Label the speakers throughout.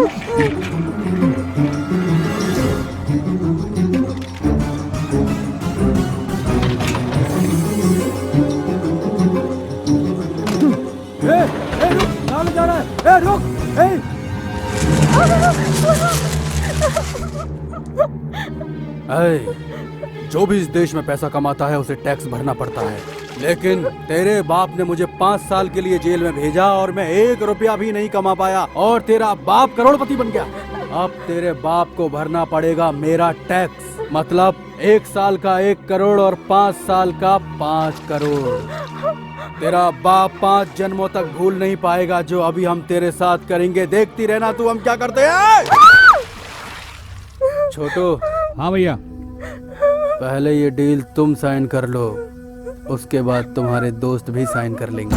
Speaker 1: रुक, कहाँ ले जा रहा है? रुक, जो भी इस देश में पैसा कमाता है उसे टैक्स भरना पड़ता है, लेकिन तेरे बाप ने मुझे 5 साल के लिए जेल में भेजा और मैं 1 रुपया भी नहीं कमा पाया और तेरा बाप करोड़पति बन गया। अब तेरे बाप को भरना पड़ेगा मेरा टैक्स, मतलब 1 साल का 1 करोड़ और 5 साल का 5 करोड़। तेरा बाप 5 जन्मों तक भूल नहीं पाएगा जो अभी हम तेरे साथ करेंगे। देखती रहना तू हम क्या करते हैं। छोटू।
Speaker 2: हाँ भैया।
Speaker 1: पहले ये डील तुम साइन कर लो, उसके बाद तुम्हारे दोस्त भी साइन कर लेंगे।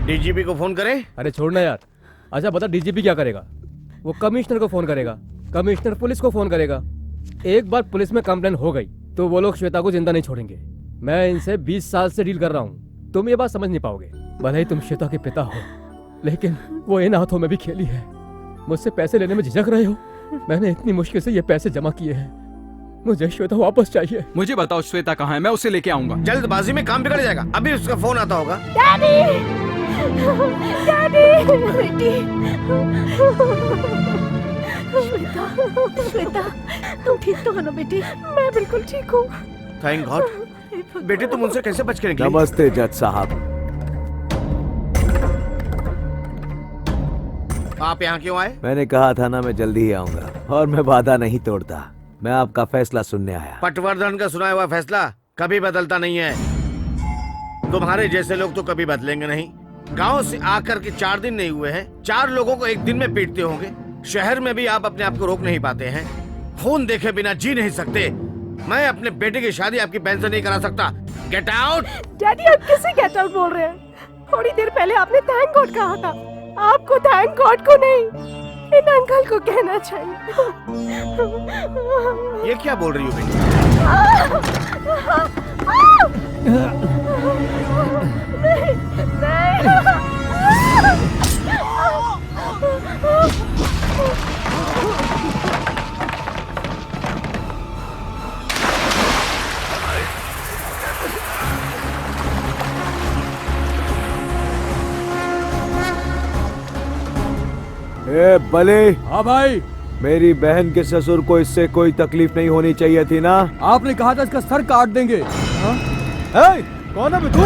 Speaker 3: डीजीपी को फोन करें?
Speaker 4: अरे छोड़ना यार। अच्छा बता डीजीपी क्या करेगा? वो कमिश्नर को फोन करेगा, कमिश्नर पुलिस को फोन करेगा। एक बार पुलिस में कंप्लेन हो गई तो वो लोग श्वेता को जिंदा नहीं छोड़ेंगे। मैं इनसे 20 साल से डील कर रहा हूँ, तुम ये बात समझ नहीं पाओगे। भले ही तुम श्वेता के पिता हो, लेकिन वो इन हाथों में भी खेली है। मुझसे पैसे लेने में झिझक रहे हो? मैंने इतनी मुश्किल से ये पैसे जमा किए हैं, मुझे श्वेता वापस चाहिए।
Speaker 2: मुझे बताओ श्वेता कहाँ है, मैं उसे लेके आऊंगा।
Speaker 3: जल्दबाजी में काम बिगड़ जाएगा, अभी उसका फोन आता होगा।
Speaker 5: डैडी! डैडी! बेटी! श्वेता, तुम ठीक तो हो ना बेटी? मैं बिल्कुल ठीक हूँ।
Speaker 3: Thank God. बेटे तुम उनसे कैसे बच के निकली?
Speaker 6: नमस्ते जज साहब।
Speaker 3: आप यहाँ क्यों आए?
Speaker 6: मैंने कहा था ना मैं जल्दी ही आऊंगा, और मैं वादा नहीं तोड़ता। मैं आपका फैसला सुनने आया।
Speaker 3: पटवर्धन का सुनाया हुआ फैसला कभी बदलता नहीं है। तुम्हारे जैसे लोग तो कभी बदलेंगे नहीं। गांव से आकर के 4 दिन नहीं हुए हैं, 4 लोगों को एक दिन में पीटते होंगे। शहर में भी आप अपने आप को रोक नहीं पाते हैं। खून देखे बिना जी नहीं सकते। मैं अपने बेटे की शादी आपकी बहन से नहीं करा सकता। Get out!
Speaker 5: डैडी आप किसे गेट आउट बोल रहे हैं? थोड़ी देर पहले आपने थैंक गॉड कहा था। आपको थैंक गॉड को नहीं, इन अंकल को कहना चाहिए।
Speaker 3: ये क्या बोल रही हो बेटी?
Speaker 6: ए बले।
Speaker 1: हाँ भाई।
Speaker 6: मेरी बहन के ससुर को इससे कोई तकलीफ नहीं होनी चाहिए थी ना?
Speaker 1: आपने कहा था इसका सर काट देंगे। कौन है तू?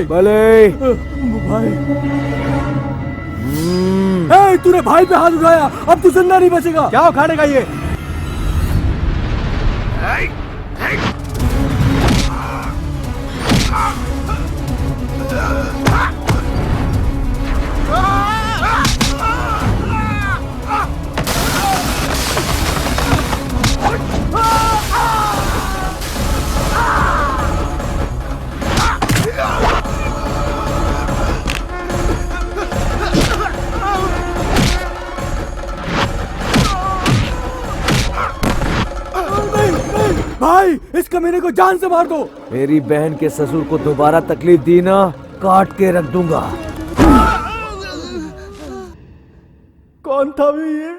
Speaker 6: भले
Speaker 1: भाई। तूने भाई पे हाथ उठाया, अब तू जिंदा नहीं बचेगा। क्या उखाड़ेगा ये? नहीं, इस कमीने को जान से मार दो।
Speaker 6: मेरी बहन के ससुर को दोबारा तकलीफ दी ना, काट के रख दूंगा।
Speaker 1: कौन था भी ये?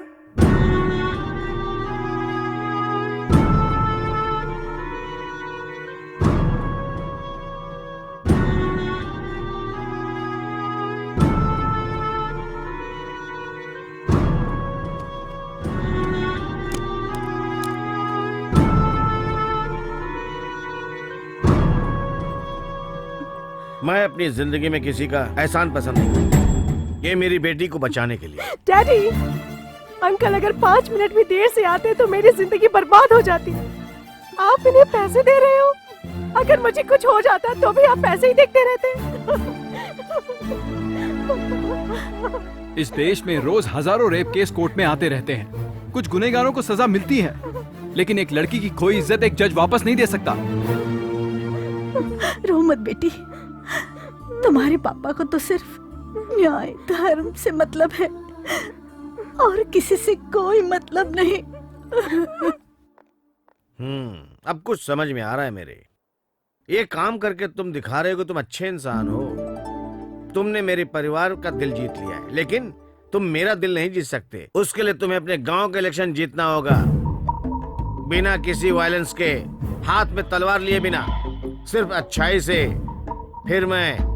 Speaker 3: मैं अपनी जिंदगी में किसी का एहसान पसंद नहीं करता। ये मेरी बेटी को बचाने के लिए।
Speaker 5: डैडी, अंकल अगर 5 मिनट भी देर से आते तो मेरी जिंदगी बर्बाद हो जाती। आप इन्हें पैसे दे रहे हो, अगर मुझे कुछ हो जाता तो भी आप पैसे ही देखते रहते।
Speaker 2: इस देश में रोज हजारों रेप केस कोर्ट में आते रहते हैं। कुछ गुनहगारों को सजा मिलती है, लेकिन एक लड़की की खोई इज्जत एक जज वापस नहीं दे सकता।
Speaker 7: रो मत बेटी, तुम्हारे पापा को तो सिर्फ न्याय धर्म से मतलब है और किसी से कोई मतलब नहीं।
Speaker 3: अब कुछ समझ में आ रहा है मेरे। ये काम करके तुम दिखा रहे हो कि तुम अच्छे इंसान हो। तुमने मेरे परिवार का दिल जीत लिया है, लेकिन तुम मेरा दिल नहीं जीत सकते। उसके लिए तुम्हें अपने गांव का इलेक्शन जीतना होगा, बिना किसी वायलेंस के, हाथ में तलवार लिए बिना, सिर्फ अच्छाई से। फिर मैं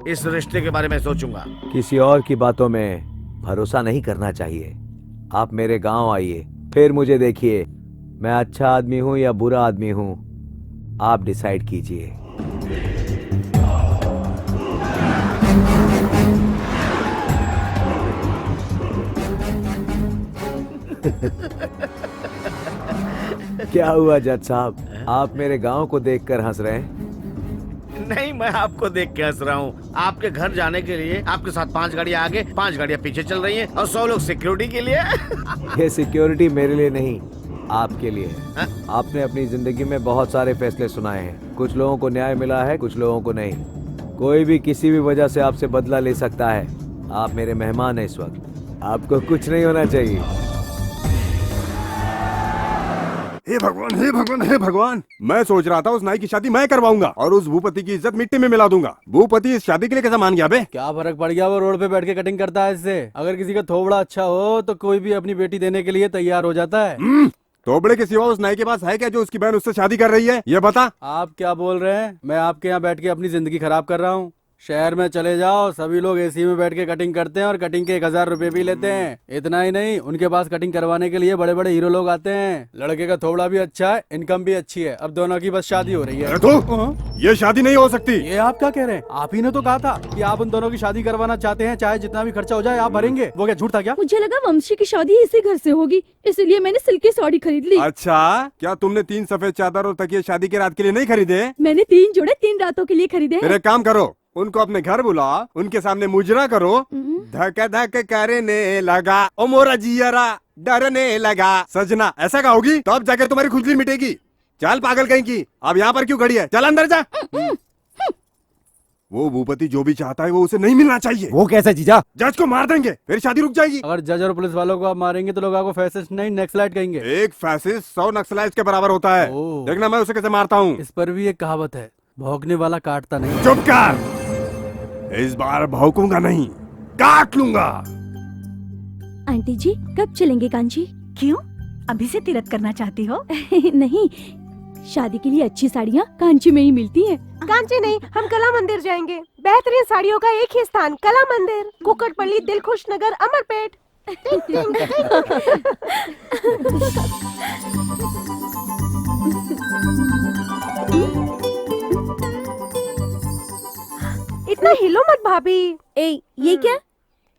Speaker 3: इस रिश्ते के बारे में सोचूंगा।
Speaker 6: किसी और की बातों में भरोसा नहीं करना चाहिए। आप मेरे गांव आइए, फिर मुझे देखिए मैं अच्छा आदमी हूं या बुरा आदमी हूं, आप डिसाइड कीजिए। क्या हुआ जज साहब, आप मेरे गांव को देखकर हंस रहे हैं?
Speaker 3: नहीं, मैं आपको देख के हंस रहा हूँ। आपके घर जाने के लिए आपके साथ 5 गाड़ियाँ आगे 5 गाड़ियाँ पीछे चल रही हैं और 100 लोग सिक्योरिटी के लिए।
Speaker 6: ये सिक्योरिटी मेरे लिए नहीं, आपके लिए है। आपने अपनी जिंदगी में बहुत सारे फैसले सुनाए हैं। कुछ लोगों को न्याय मिला है, कुछ लोगों को नहीं। कोई भी किसी भी वजह से आपसे बदला ले सकता है। आप मेरे मेहमान हैं इस वक्त, आपको कुछ नहीं होना चाहिए।
Speaker 8: हे भगवान, हे भगवान, हे भगवान! मैं सोच रहा था उस नाई की शादी मैं करवाऊंगा और उस भूपति की इज्जत मिट्टी में मिला दूंगा। भूपति इस शादी के लिए कैसे मान गया बे?
Speaker 1: क्या फर्क पड़ गया, वो रोड पे बैठ के कटिंग करता है इससे। अगर किसी का थोबड़ा अच्छा हो तो कोई भी अपनी बेटी देने के लिए तैयार हो जाता है।
Speaker 8: तोबड़े के सिवा उस नाई के पास है क्या जो उसकी बहन उससे शादी कर रही है? ये बता।
Speaker 1: आप क्या बोल रहे हैं? मैं आपके यहाँ बैठ के अपनी जिंदगी खराब कर रहा हूँ? शहर में चले जाओ, सभी लोग एसी में बैठ के कटिंग करते हैं और कटिंग के 1000 रुपए भी लेते हैं। इतना ही नहीं, उनके पास कटिंग करवाने के लिए बड़े बड़े हीरो लोग आते हैं। लड़के का थोबड़ा भी अच्छा है, इनकम भी अच्छी है। अब दोनों की बस शादी हो रही है।
Speaker 8: ये शादी नहीं हो सकती।
Speaker 1: ये आप क्या कह रहे हैं? आप ही ने तो कहा था कि आप उन दोनों की शादी करवाना चाहते हैं, चाहे जितना भी खर्चा हो जाए आप भरेंगे। वो क्या झूठ था क्या?
Speaker 7: मुझे लगा वंशी की शादी इसी घर से होगी, इसलिए मैंने सिल्क की साड़ी खरीद ली।
Speaker 8: अच्छा, क्या तुमने 3 सफेद चादर और तकिए शादी की रात के लिए नहीं खरीदे?
Speaker 7: मैंने 3 जोड़े 3 रातों के लिए खरीदे
Speaker 8: फिर
Speaker 7: हैं।
Speaker 8: एक काम करो, उनको अपने घर बुला, उनके सामने मुजरा करो। धक धक करने लगा ओ मोरा जियरा डरने लगा सजना, ऐसा कहोगी तो अब जाके तुम्हारी खुजली मिटेगी। चल पागल कहीं की, अब यहाँ पर क्यों खड़ी है? चल अंदर जा। वो भूपति जो भी चाहता है वो उसे नहीं मिलना चाहिए।
Speaker 6: वो कैसे जीजा?
Speaker 8: जज को मार देंगे, फिर शादी रुक जाएगी।
Speaker 1: अगर जज और पुलिस वालों को आप मारेंगे तो लोग आपको फैसिस्ट नहीं नक्सलाइट कहेंगे।
Speaker 8: एक फैसिस्ट 100 नक्सलाइट के बराबर होता है।
Speaker 1: ओह।
Speaker 8: देखना मैं उसे कैसे मारता हूँ।
Speaker 1: इस पर भी एक कहावत है, भौंकने वाला काटता नहीं।
Speaker 8: चुप कर, इस बार भौंकूंगा नहीं, काट लूंगा।
Speaker 7: आंटी जी कब चलेंगे कांची?
Speaker 9: क्यों, अभी से तीरथ करना चाहती हो?
Speaker 7: नहीं, शादी के लिए अच्छी साड़ियाँ कांची में ही मिलती हैं।
Speaker 5: कांची नहीं, हम कला मंदिर जाएंगे। बेहतरीन साड़ियों का एक ही स्थान, कला मंदिर, कुकटपल्ली, दिलखुश नगर, अमरपेट। इतना हिलो मत भाभी।
Speaker 7: ए, ये क्या?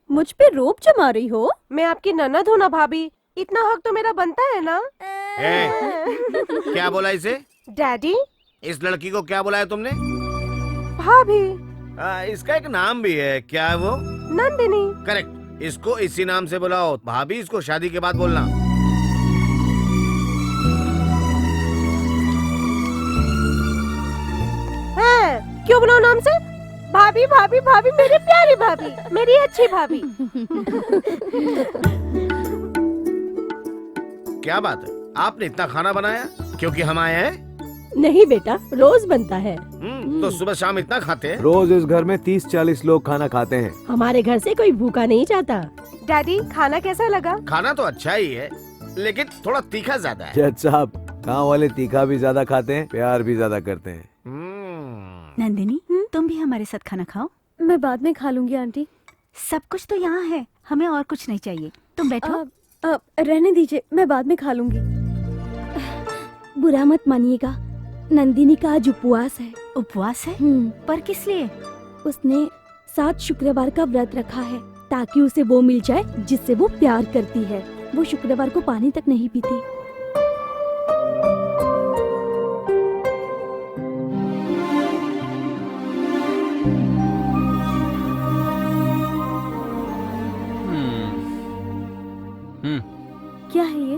Speaker 7: मुझ पे रोब जमा रही हो?
Speaker 5: मैं आपकी ननद हूँ ना भाभी, इतना हक तो मेरा बनता है ना।
Speaker 3: क्या बोला इसे?
Speaker 5: डैडी।
Speaker 3: इस लड़की को क्या बुलाया तुमने?
Speaker 5: भाभी।
Speaker 3: इसका एक नाम भी है, क्या है वो?
Speaker 5: नंदिनी।
Speaker 3: करेक्ट, इसको इसी नाम से बुलाओ। भाभी इसको शादी के बाद बोलना।
Speaker 5: क्यों बुलाओ नाम से? भाभी भाभी भाभी, मेरी प्यारी भाभी, मेरी अच्छी भाभी।
Speaker 3: क्या बात है, आपने इतना खाना बनाया? क्योंकि हम आए हैं।
Speaker 5: नहीं बेटा, रोज बनता है।
Speaker 3: तो सुबह शाम इतना खाते हैं?
Speaker 6: रोज इस घर में 30-40 लोग खाना खाते हैं।
Speaker 5: हमारे घर से कोई भूखा नहीं जाता।
Speaker 10: डैडी खाना कैसा लगा?
Speaker 3: खाना तो अच्छा ही है, लेकिन थोड़ा तीखा ज्यादा है।
Speaker 6: जज साहब, गाँव वाले तीखा भी ज्यादा खाते हैं, प्यार भी ज्यादा करते हैं।
Speaker 7: नंदिनी, तुम भी हमारे साथ खाना खाओ।
Speaker 10: मैं बाद में खा लूंगी आंटी।
Speaker 7: सब कुछ तो यहाँ है, हमें और कुछ नहीं चाहिए। तुम बैठो।
Speaker 10: रहने दीजिए, मैं बाद में खा लूंगी।
Speaker 11: बुरा मत मानिएगा, नंदिनी का आज उपवास है।
Speaker 7: उपवास है? पर किस लिए?
Speaker 11: उसने 7 शुक्रवार का व्रत रखा है ताकि उसे वो मिल जाए जिससे वो प्यार करती है। वो शुक्रवार को पानी तक नहीं पीती।
Speaker 10: क्या है ये?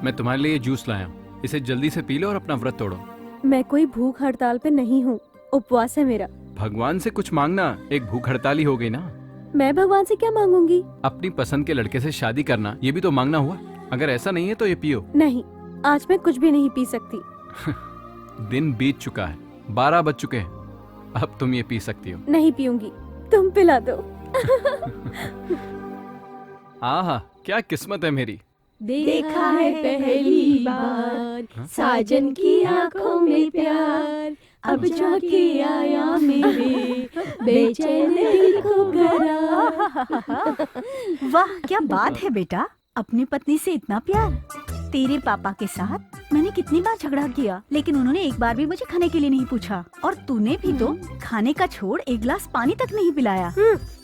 Speaker 2: मैं तुम्हारे लिए जूस लाया हूँ, इसे जल्दी से पी लो और अपना व्रत तोड़ो।
Speaker 10: मैं कोई भूख हड़ताल पे नहीं हूँ, उपवास है मेरा।
Speaker 2: भगवान से कुछ मांगना एक भूख हड़ताल ही हो गई ना।
Speaker 10: मैं भगवान से क्या मांगूंगी?
Speaker 2: अपनी पसंद के लड़के से शादी करना, ये भी तो मांगना हुआ। अगर ऐसा नहीं है तो ये पियो।
Speaker 10: नहीं, आज मैं कुछ भी नहीं पी सकती।
Speaker 2: दिन बीत चुका है, 12 बज चुके हैं, अब तुम ये पी सकती हो।
Speaker 10: नहीं पीऊंगी, तुम पिला दो।
Speaker 2: आहा, क्या किस्मत है मेरी।
Speaker 5: देखा है पहली बार साजन की आंखों में प्यार, अब जाके आया मेरे बेचैन दिल को करार।
Speaker 7: वाह, क्या बात है बेटा, अपनी पत्नी से इतना प्यार। तेरे पापा के साथ मैंने कितनी बार झगड़ा किया, लेकिन उन्होंने एक बार भी मुझे खाने के लिए नहीं पूछा। और तूने भी तो खाने का छोड़ एक गिलास पानी तक नहीं पिलाया।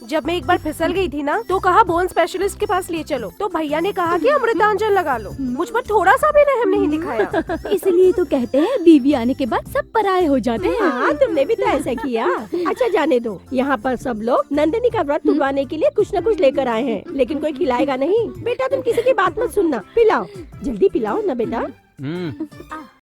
Speaker 10: जब मैं एक बार फिसल गई थी ना, तो कहा बोन स्पेशलिस्ट के पास लिए चलो, तो भैया ने कहा कि अमृतांजन लगा लो। मुझ पर थोड़ा सा भी रहम नहीं दिखाया।
Speaker 11: इसलिए तो कहते हैं बीवी आने के बाद सब पराये हो जाते हैं।
Speaker 5: हाँ, तुमने भी तो ऐसा किया। अच्छा जाने दो, यहाँ पर सब लोग नंदिनी का व्रत तुड़वाने के लिए कुछ न कुछ लेकर आए हैं, लेकिन कोई खिलाएगा नहीं। बेटा तुम किसी की बात मत सुनना, पिलाओ, जल्दी पिलाओ ना बेटा।